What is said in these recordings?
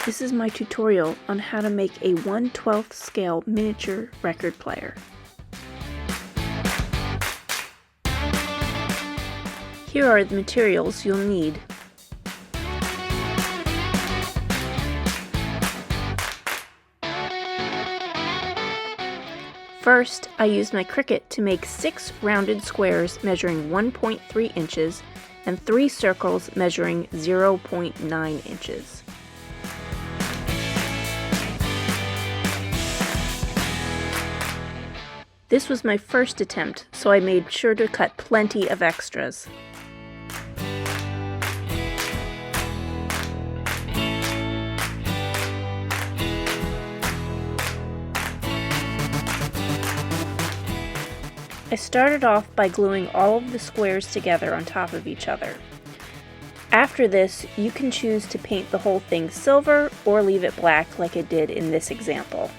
This is my tutorial on how to make a 1/12 scale miniature record player. Here are the materials you'll need. First, I used my Cricut to make 6 rounded squares measuring 1.3 inches and 3 circles measuring 0.9 inches. This was my first attempt, so I made sure to cut plenty of extras. I started off by gluing all of the squares together on top of each other. After this, you can choose to paint the whole thing silver or leave it black like I did in this example.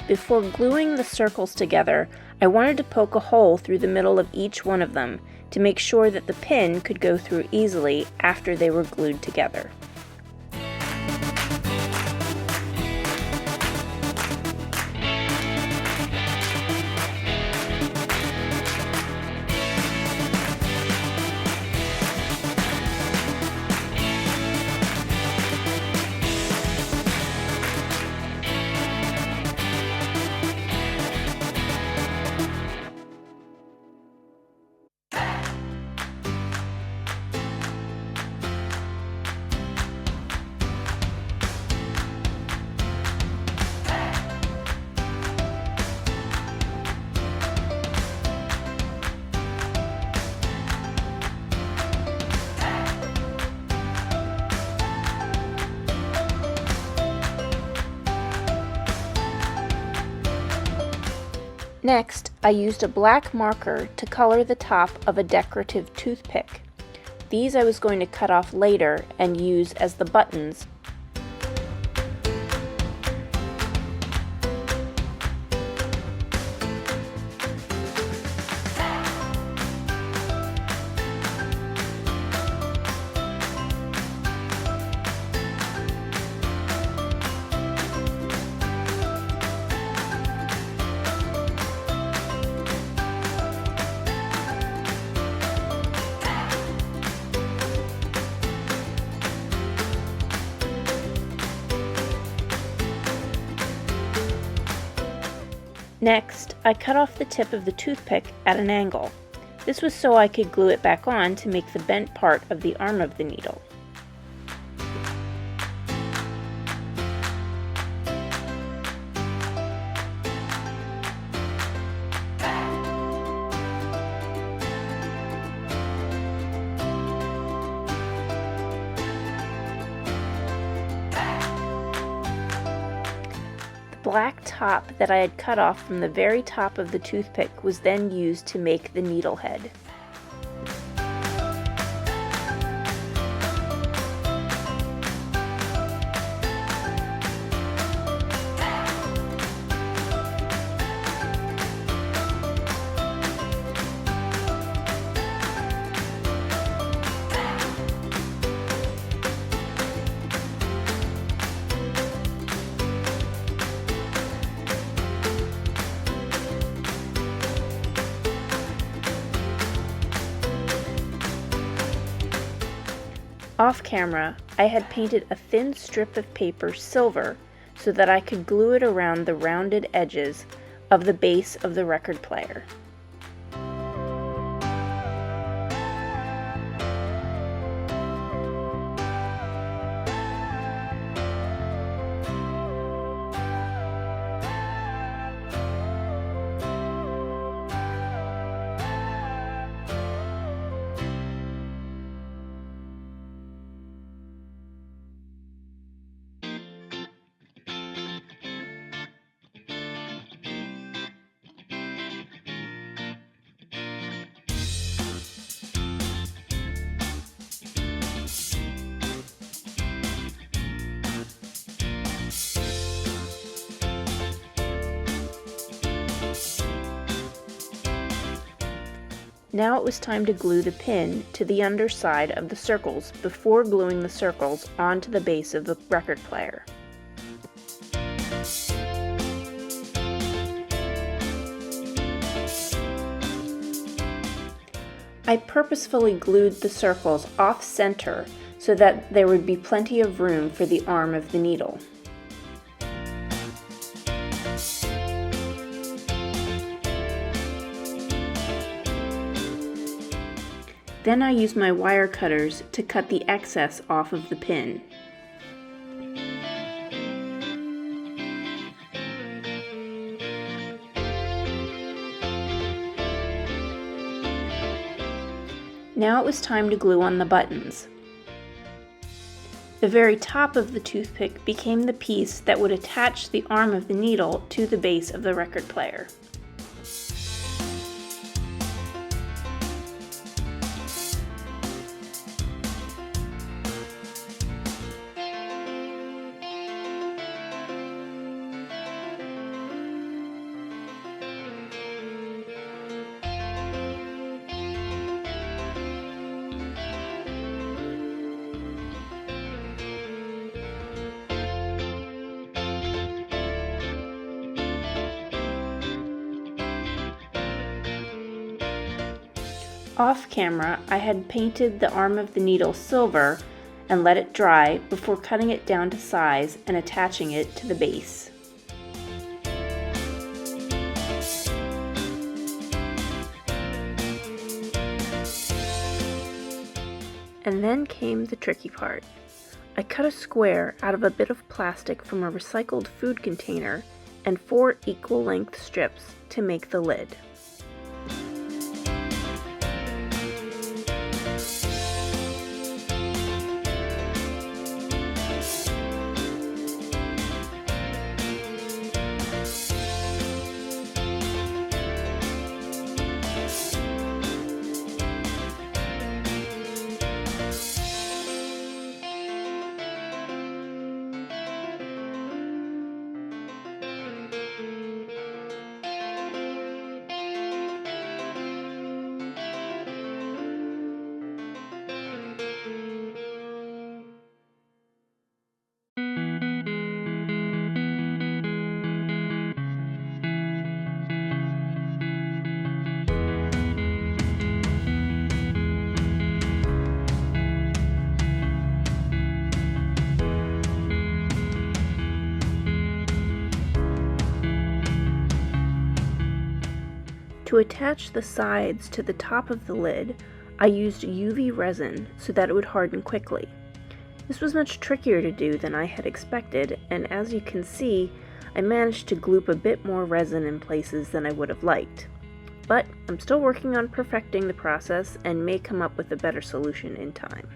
Before gluing the circles together, I wanted to poke a hole through the middle of each one of them to make sure that the pin could go through easily after they were glued together. Next, I used a black marker to color the top of a decorative toothpick. These I was going to cut off later and use as the buttons. Next, I cut off the tip of the toothpick at an angle. This was so I could glue it back on to make the bent part of the arm of the needle. The black top that I had cut off from the very top of the toothpick was then used to make the needle head. Off camera, I had painted a thin strip of paper silver so that I could glue it around the rounded edges of the base of the record player. Now it was time to glue the pin to the underside of the circles before gluing the circles onto the base of the record player. I purposefully glued the circles off-center so that there would be plenty of room for the arm of the needle. Then I used my wire cutters to cut the excess off of the pin. Now it was time to glue on the buttons. The very top of the toothpick became the piece that would attach the arm of the needle to the base of the record player. Off camera, I had painted the arm of the needle silver and let it dry before cutting it down to size and attaching it to the base. And then came the tricky part. I cut a square out of a bit of plastic from a recycled food container and 4 equal length strips to make the lid. To attach the sides to the top of the lid, I used UV resin so that it would harden quickly. This was much trickier to do than I had expected, and as you can see, I managed to gloop a bit more resin in places than I would have liked. But I'm still working on perfecting the process and may come up with a better solution in time.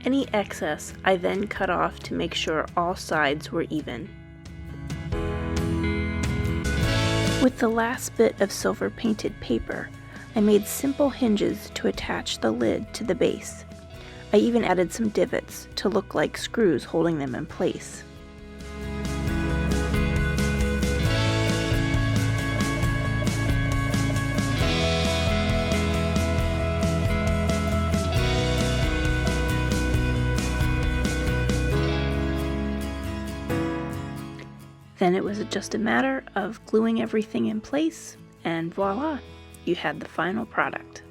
Any excess I then cut off to make sure all sides were even. With the last bit of silver painted paper, I made simple hinges to attach the lid to the base. I even added some divots to look like screws holding them in place. Then it was just a matter of gluing everything in place, and voila, you had the final product.